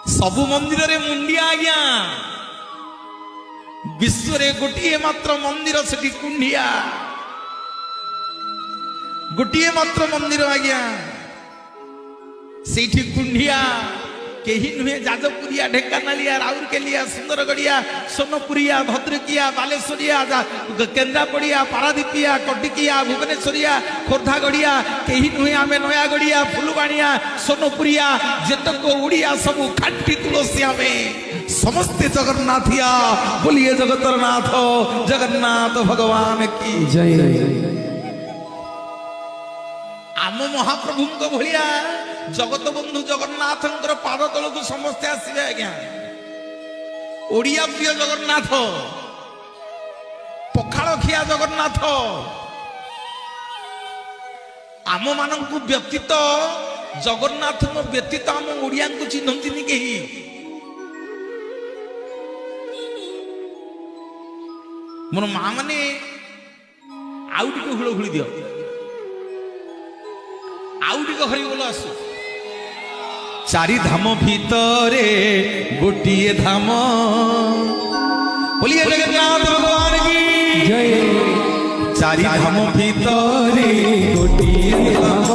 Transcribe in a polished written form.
सबु मंदिर रे मुंडिया आज्ञा विश्व रे गोटिए मात्र मंदिर सेठी कुंडिया गोटिए मात्र मंदिर आज्ञा सेठी कुंडिया केही नुहे जाजपुरिया ढेंकानालिया राउरकेलिया सुंदरगढ़िया सोनपुरिया भद्रकिया बालेश्वरिया केन्द्रापड़िया पारादीपिया कटिकिया भुवनेश्वरिया खोर्धागढ़िया केही नुहे आमे नयागढ़िया फुलबाणिया सोनपुरिया जेतक उड़िया सबु खाटी तुलसी आमे समस्ते जगन्नाथिया बोलिए जगतर नाथ जगन्नाथ भगवान की जय। आम महाप्रभु भलिया जगत बंधु जगन्नाथ पाद तल को समस्ते आसवे आज्ञा ओडिया प्रिय जगन्नाथ पखाल खिया जगन्नाथ आम मान व्यतीत जगन्नाथ व्यतीत आम ओडिया को चिन्हती कही मोर माँ मैंने आउ टे हुड़हुड़ी दियो आउ टे हरि बोल आसु चारि धाम भितरे गोटिए धाम बोलिए जगन्नाथ भगवान की जय। चारि धाम भितरे गोटिए धाम